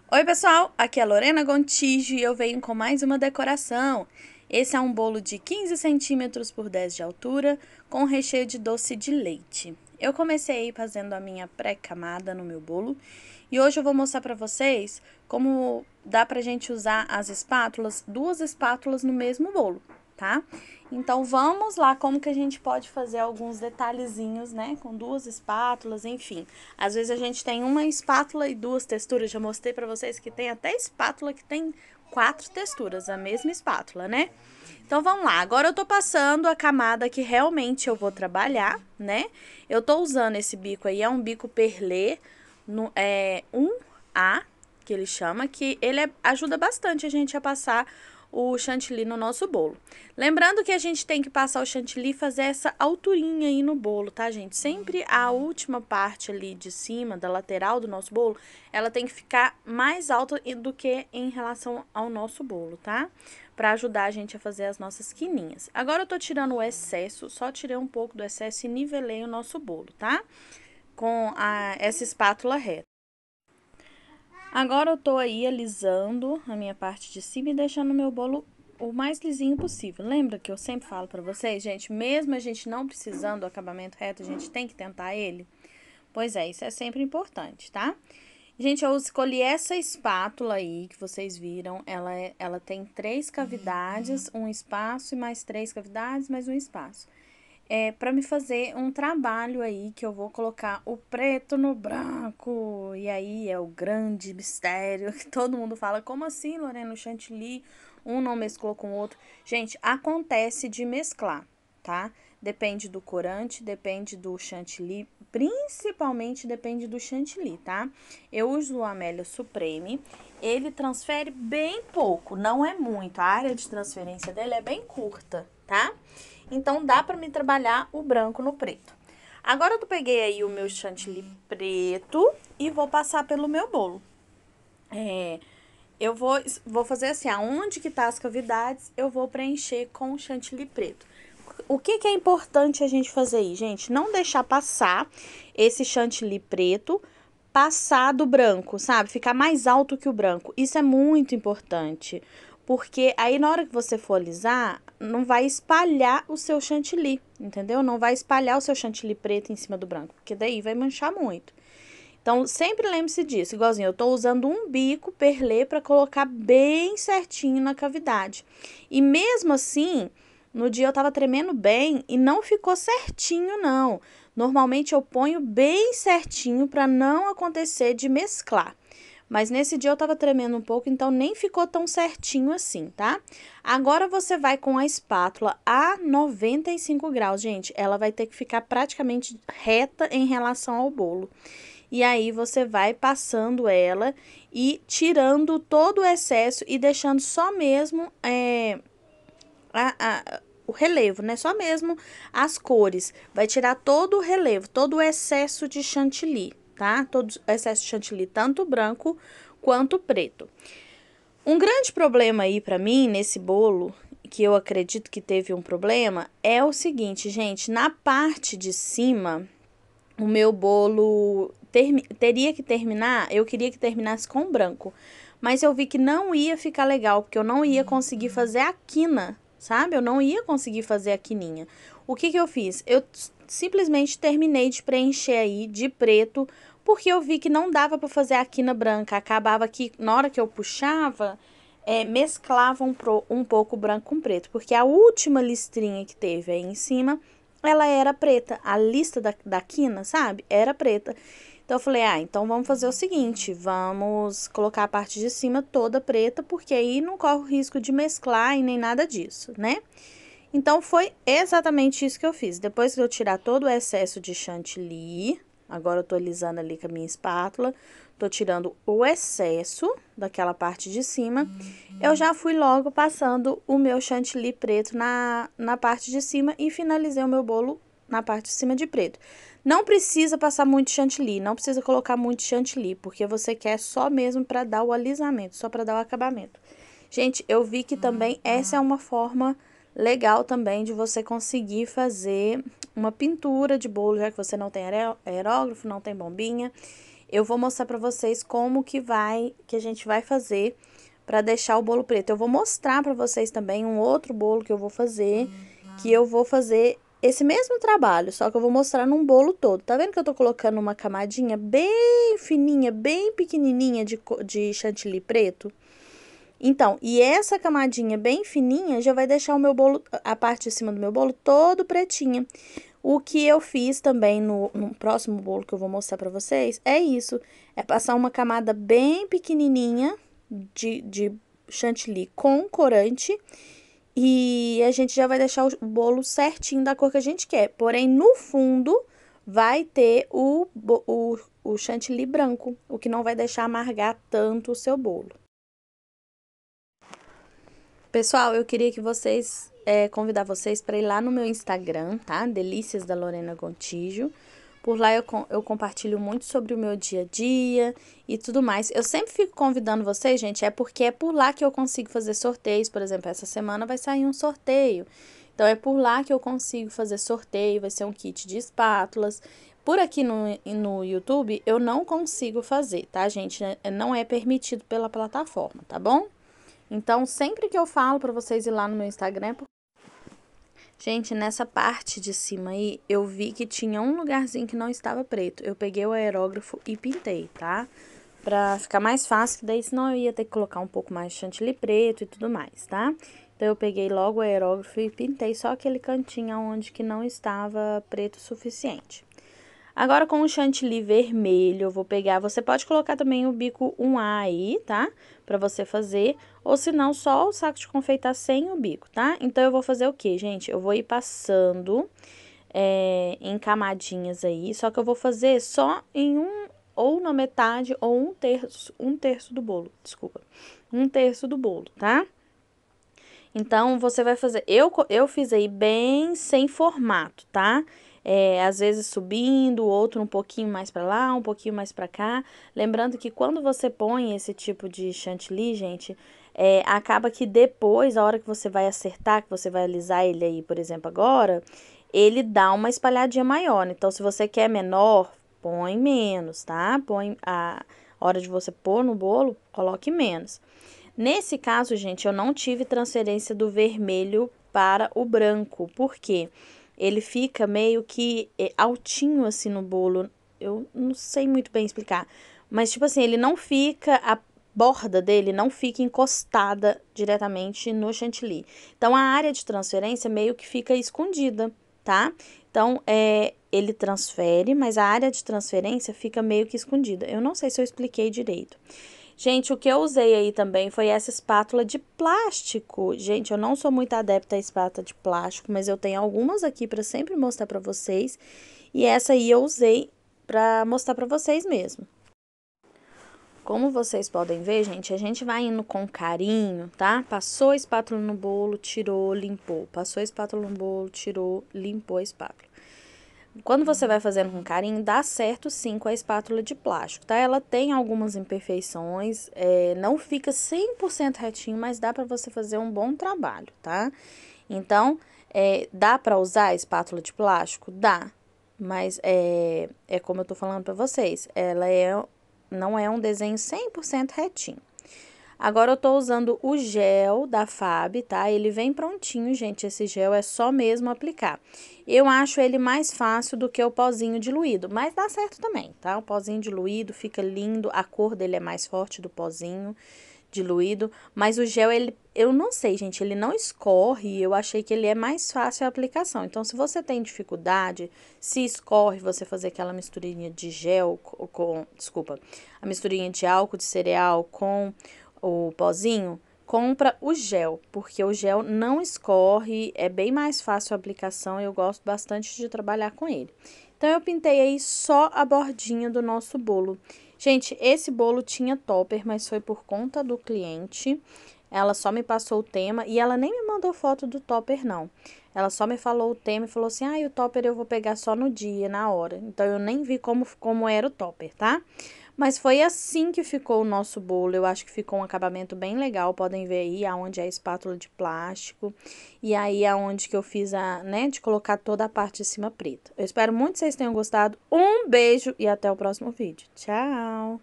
Oi, pessoal, aqui é a Lorena Gontijo e eu venho com mais uma decoração. Esse é um bolo de 15 centímetros por 10 de altura, com recheio de doce de leite. Eu comecei fazendo a minha pré-camada no meu bolo e hoje eu vou mostrar para vocês como dá pra gente usar as espátulas, duas espátulas no mesmo bolo, tá? Então, vamos lá como que a gente pode fazer alguns detalhezinhos, né, com duas espátulas, enfim. Às vezes a gente tem uma espátula e duas texturas, já mostrei pra vocês que tem até espátula que tem 4 texturas, a mesma espátula, né? Então, vamos lá. Agora eu tô passando a camada que realmente eu vou trabalhar, né? Eu tô usando esse bico aí, é um bico perlê, é 1A, que ele chama, que ele ajuda bastante a gente a passar o chantilly no nosso bolo. Lembrando que a gente tem que passar o chantilly e fazer essa alturinha aí no bolo, tá, gente? Sempre a última parte ali de cima, da lateral do nosso bolo, ela tem que ficar mais alta do que em relação ao nosso bolo, tá? Pra ajudar a gente a fazer as nossas quininhas. Agora eu tô tirando o excesso, só tirei um pouco do excesso e nivelei o nosso bolo, tá? Com essa espátula reta. Agora eu tô aí alisando a minha parte de cima e deixando o meu bolo o mais lisinho possível. Lembra que eu sempre falo pra vocês, gente, mesmo a gente não precisando do acabamento reto, a gente tem que tentar ele? Pois é, isso é sempre importante, tá? Gente, eu escolhi essa espátula aí que vocês viram. Ela tem 3 cavidades, um espaço e mais 3 cavidades, mais um espaço. Para me fazer um trabalho aí que eu vou colocar o preto no branco. E aí é o grande mistério que todo mundo fala, como assim, Lorena, o chantilly, um não mesclou com o outro? Gente, acontece de mesclar, tá? Depende do corante, depende do chantilly, principalmente depende do chantilly, tá? Eu uso o Amélia Supreme, ele transfere bem pouco, não é muito, a área de transferência dele é bem curta, tá? Então, dá pra me trabalhar o branco no preto. Agora, eu peguei aí o meu chantilly preto e vou passar pelo meu bolo. Eu vou fazer assim, aonde que tá as cavidades, eu vou preencher com chantilly preto. O que é importante a gente fazer aí, gente? Não deixar passar esse chantilly preto, passar do branco, sabe? Ficar mais alto que o branco. Isso é muito importante. Porque aí na hora que você for alisar, não vai espalhar o seu chantilly, entendeu? Não vai espalhar o seu chantilly preto em cima do branco, porque daí vai manchar muito. Então, sempre lembre-se disso. Igualzinho, eu tô usando um bico perlê para colocar bem certinho na cavidade. E mesmo assim, no dia eu tava tremendo bem e não ficou certinho, não. Normalmente eu ponho bem certinho para não acontecer de mesclar. Mas nesse dia eu tava tremendo um pouco, então nem ficou tão certinho assim, tá? Agora você vai com a espátula a 95 graus, gente. Ela vai ter que ficar praticamente reta em relação ao bolo. E aí você vai passando ela e tirando todo o excesso e deixando só mesmo o relevo, né? Só mesmo as cores. Vai tirar todo o relevo, todo o excesso de chantilly, tá? Todo o excesso de chantilly, tanto branco quanto preto. Um grande problema aí pra mim nesse bolo, que eu acredito que teve um problema, é o seguinte, gente, na parte de cima, o meu bolo teria que terminar, eu queria que terminasse com branco, mas eu vi que não ia ficar legal, porque eu não ia conseguir fazer a quina, sabe? Eu não ia conseguir fazer a quininha. O que eu fiz? Eu simplesmente terminei de preencher aí de preto, porque eu vi que não dava para fazer a quina branca, acabava que na hora que eu puxava, mesclava um pouco branco com preto, porque a última listrinha que teve aí em cima, ela era preta. A lista da quina, sabe? Era preta. Então, eu falei, então vamos fazer o seguinte, vamos colocar a parte de cima toda preta, porque aí não corre o risco de mesclar e nem nada disso, né? Então, foi exatamente isso que eu fiz. Depois que eu tirar todo o excesso de chantilly, agora eu tô alisando ali com a minha espátula, tô tirando o excesso daquela parte de cima, eu já fui logo passando o meu chantilly preto na parte de cima e finalizei o meu bolo na parte de cima de preto. Não precisa passar muito chantilly, não precisa colocar muito chantilly, porque você quer só mesmo para dar o alisamento, só para dar o acabamento. Gente, eu vi que também essa é uma forma legal também de você conseguir fazer uma pintura de bolo, já que você não tem aerógrafo, não tem bombinha. eu vou mostrar pra vocês como que a gente vai fazer pra deixar o bolo preto. Eu vou mostrar pra vocês também um outro bolo que eu vou fazer, esse mesmo trabalho, só que eu vou mostrar num bolo todo. Tá vendo que eu tô colocando uma camadinha bem fininha, bem pequenininha de chantilly preto? Então, e essa camadinha bem fininha já vai deixar o meu bolo, a parte de cima do meu bolo todo pretinha. O que eu fiz também no próximo bolo que eu vou mostrar pra vocês é isso. É passar uma camada bem pequenininha de chantilly com corante. E a gente já vai deixar o bolo certinho da cor que a gente quer. Porém, no fundo, vai ter o chantilly branco, o que não vai deixar amargar tanto o seu bolo. Pessoal, eu queria que convidar vocês para ir lá no meu Instagram, tá? Delícias da Lorena Gontijo. Por lá eu compartilho muito sobre o meu dia a dia e tudo mais. Eu sempre fico convidando vocês, gente, porque é por lá que eu consigo fazer sorteios. Por exemplo, essa semana vai sair um sorteio. Então, é por lá que eu consigo fazer sorteio, vai ser um kit de espátulas. Por aqui no YouTube, eu não consigo fazer, tá, gente? Não é permitido pela plataforma, tá bom? Então, sempre que eu falo pra vocês ir lá no meu Instagram... Gente, nessa parte de cima aí, eu vi que tinha um lugarzinho que não estava preto. Eu peguei o aerógrafo e pintei, tá? Pra ficar mais fácil, que daí senão eu ia ter que colocar um pouco mais de chantilly preto e tudo mais, tá? Então, eu peguei logo o aerógrafo e pintei só aquele cantinho onde que não estava preto o suficiente. Agora, com o chantilly vermelho, eu vou pegar... Você pode colocar também o bico 1A aí, tá? Pra você fazer. Ou se não, só o saco de confeitar sem o bico, tá? Então, eu vou fazer o quê, gente? Eu vou ir passando em camadinhas aí. Só que eu vou fazer só em ou na metade, ou um terço do bolo, desculpa. Um terço do bolo, tá? Então, você vai fazer... Eu fiz aí bem sem formato, tá? Às vezes subindo, outro um pouquinho mais pra lá, um pouquinho mais pra cá. Lembrando que quando você põe esse tipo de chantilly, gente, acaba que depois, a hora que você vai acertar, que você vai alisar ele aí, por exemplo, agora, ele dá uma espalhadinha maior. Então, se você quer menor, põe menos, tá? Põe a hora de você pôr no bolo, coloque menos. Nesse caso, gente, eu não tive transferência do vermelho para o branco, porque ele fica meio que altinho assim no bolo. Eu não sei muito bem explicar, mas tipo assim, ele não fica, a borda dele não fica encostada diretamente no chantilly. Então, a área de transferência meio que fica escondida, tá? Então, ele transfere, mas a área de transferência fica meio que escondida. Eu não sei se eu expliquei direito. Gente, o que eu usei aí também foi essa espátula de plástico. Gente, eu não sou muito adepta à espátula de plástico, mas eu tenho algumas aqui para sempre mostrar para vocês. E essa aí eu usei para mostrar para vocês mesmo. Como vocês podem ver, gente, a gente vai indo com carinho, tá? Passou a espátula no bolo, tirou, limpou. Passou a espátula no bolo, tirou, limpou a espátula. Quando você vai fazendo com carinho, dá certo sim com a espátula de plástico, tá? Ela tem algumas imperfeições, não fica 100% retinho, mas dá pra você fazer um bom trabalho, tá? Então, dá pra usar a espátula de plástico? Dá, mas é como eu tô falando pra vocês, ela não é um desenho 100% retinho. Agora, eu tô usando o gel da Fab, tá? Ele vem prontinho, gente, esse gel é só mesmo aplicar. Eu acho ele mais fácil do que o pozinho diluído, mas dá certo também, tá? O pozinho diluído fica lindo, a cor dele é mais forte do pozinho diluído, mas o gel, eu não sei, gente, ele não escorre, eu achei que ele é mais fácil a aplicação. Então, se você tem dificuldade, se escorre, você fazer aquela misturinha de gel desculpa, a misturinha de álcool de cereal com o pozinho, compra o gel, porque o gel não escorre, é bem mais fácil a aplicação e eu gosto bastante de trabalhar com ele. Então, eu pintei aí só a bordinha do nosso bolo. Gente, esse bolo tinha topper, mas foi por conta do cliente. Ela só me passou o tema e ela nem me mandou foto do topper, não. Ela só me falou o tema e falou assim, o topper eu vou pegar só no dia, na hora. Então, eu nem vi como era o topper, tá? Mas foi assim que ficou o nosso bolo. Eu acho que ficou um acabamento bem legal. Podem ver aí aonde é a espátula de plástico. E aí aonde que eu fiz né, de colocar toda a parte de cima preta. Eu espero muito que vocês tenham gostado. Um beijo e até o próximo vídeo. Tchau!